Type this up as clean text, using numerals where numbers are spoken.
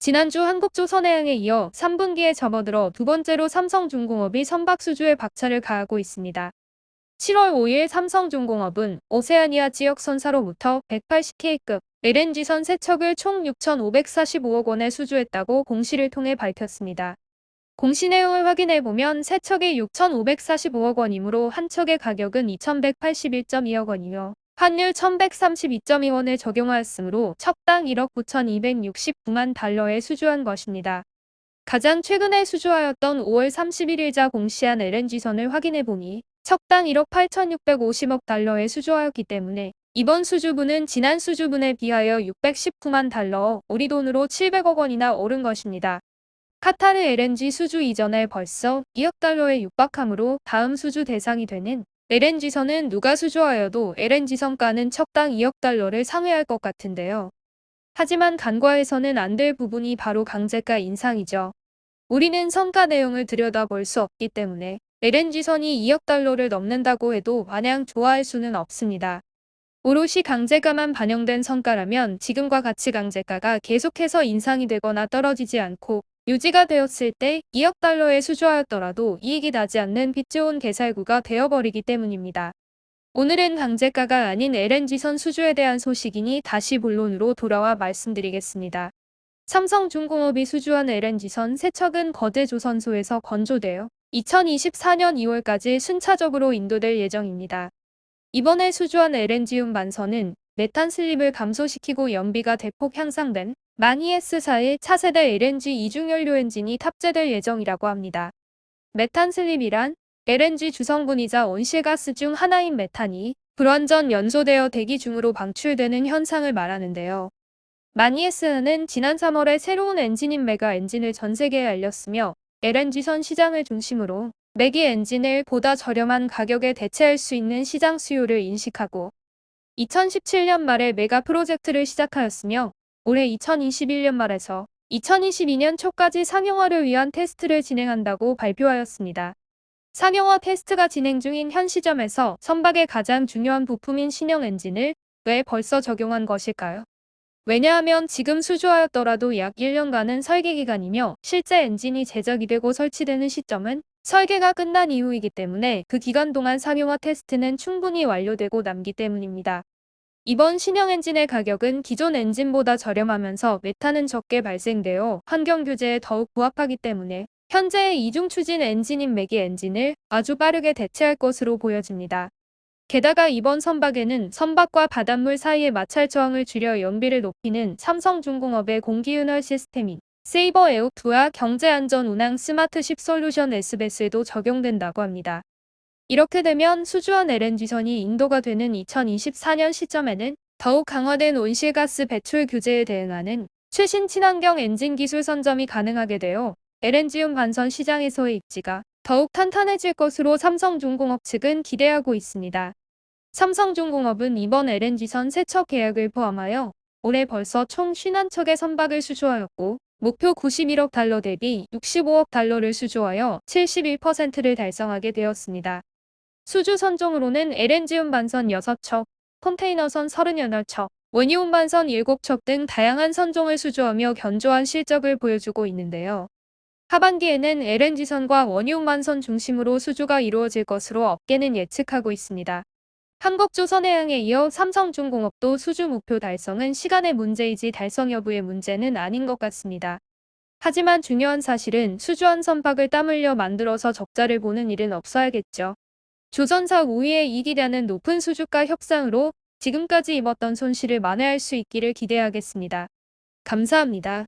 지난주 한국조선해양에 이어 3분기에 접어들어 두 번째로 삼성중공업이 선박 수주에 박차를 가하고 있습니다. 7월 5일 삼성중공업은 오세아니아 지역 선사로부터 180K급 LNG선 3척을 총 6,545억 원에 수주했다고 공시를 통해 밝혔습니다. 공시 내용을 확인해보면 3척이 6,545억 원이므로 한 척의 가격은 2,181.2억 원이며 환율 1,132.2원을 적용하였으므로 척당 1억 9,269만 달러에 수주한 것입니다. 가장 최근에 수주하였던 5월 31일자 공시한 LNG선을 확인해보니 척당 1억 8,650억 달러에 수주하였기 때문에 이번 수주분은 지난 수주분에 비하여 619만 달러, 우리 돈으로 700억 원이나 오른 것입니다. 카타르 LNG 수주 이전에 벌써 2억 달러에 육박하므로 다음 수주 대상이 되는 LNG선은 누가 수주하여도 LNG선가는 척당 2억 달러를 상회할 것 같은데요. 하지만 간과해서는 안 될 부분이 바로 강제가 인상이죠. 우리는 선가 내용을 들여다볼 수 없기 때문에 LNG선이 2억 달러를 넘는다고 해도 마냥 좋아할 수는 없습니다. 오롯이 강제가만 반영된 성과라면 지금과 같이 강제가가 계속해서 인상이 되거나 떨어지지 않고 유지가 되었을 때 2억 달러에 수주하였더라도 이익이 나지 않는 빚 좋은 개살구가 되어버리기 때문입니다. 오늘은 강제가가 아닌 LNG선 수주에 대한 소식이니 다시 본론으로 돌아와 말씀드리겠습니다. 삼성중공업이 수주한 LNG선 3척은 거제 조선소에서 건조되어 2024년 2월까지 순차적으로 인도될 예정입니다. 이번에 수주한 LNG용 만선은 메탄 슬립을 감소시키고 연비가 대폭 향상된 마니에스4의 차세대 LNG 이중연료 엔진이 탑재될 예정이라고 합니다. 메탄 슬립이란 LNG 주성분이자 온실가스 중 하나인 메탄이 불완전 연소되어 대기 중으로 방출되는 현상을 말하는데요. 마니에스는 지난 3월에 새로운 엔진인 메가 엔진을 전 세계에 알렸으며 LNG선 시장을 중심으로 메기 엔진을 보다 저렴한 가격에 대체할 수 있는 시장 수요를 인식하고 2017년 말에 메가 프로젝트를 시작하였으며 올해 2021년 말에서 2022년 초까지 상용화를 위한 테스트를 진행한다고 발표하였습니다. 상용화 테스트가 진행 중인 현 시점에서 선박의 가장 중요한 부품인 신형 엔진을 왜 벌써 적용한 것일까요? 왜냐하면 지금 수주하였더라도 약 1년간은 설계 기간이며 실제 엔진이 제작이 되고 설치되는 시점은 설계가 끝난 이후이기 때문에 그 기간 동안 상용화 테스트는 충분히 완료되고 남기 때문입니다. 이번 신형 엔진의 가격은 기존 엔진보다 저렴하면서 메탄은 적게 발생되어 환경 규제에 더욱 부합하기 때문에 현재의 이중 추진 엔진인 메기 엔진을 아주 빠르게 대체할 것으로 보여집니다. 게다가 이번 선박에는 선박과 바닷물 사이의 마찰 저항을 줄여 연비를 높이는 삼성중공업의 공기윤활 시스템인 세이버 에오2와 경제안전 운항 스마트십 솔루션 SBS에도 적용된다고 합니다. 이렇게 되면 수주한 LNG선이 인도가 되는 2024년 시점에는 더욱 강화된 온실가스 배출 규제에 대응하는 최신 친환경 엔진 기술 선점이 가능하게 되어 LNG용 반선 시장에서의 입지가 더욱 탄탄해질 것으로 삼성중공업 측은 기대하고 있습니다. 삼성중공업은 이번 LNG선 3척 계약을 포함하여 올해 벌써 총 51척의 선박을 수주하였고 목표 91억 달러 대비 65억 달러를 수주하여 71%를 달성하게 되었습니다. 수주 선종으로는 LNG용 반선 6척, 컨테이너선 38척, 원유용 반선 7척 등 다양한 선종을 수주하며 견조한 실적을 보여주고 있는데요. 하반기에는 LNG선과 원유용 반선 중심으로 수주가 이루어질 것으로 업계는 예측하고 있습니다. 한국조선해양에 이어 삼성중공업도 수주 목표 달성은 시간의 문제이지 달성 여부의 문제는 아닌 것 같습니다. 하지만 중요한 사실은 수주한 선박을 땀 흘려 만들어서 적자를 보는 일은 없어야겠죠. 조선사 우위에 이기려는 높은 수주가 협상으로 지금까지 입었던 손실을 만회할 수 있기를 기대하겠습니다. 감사합니다.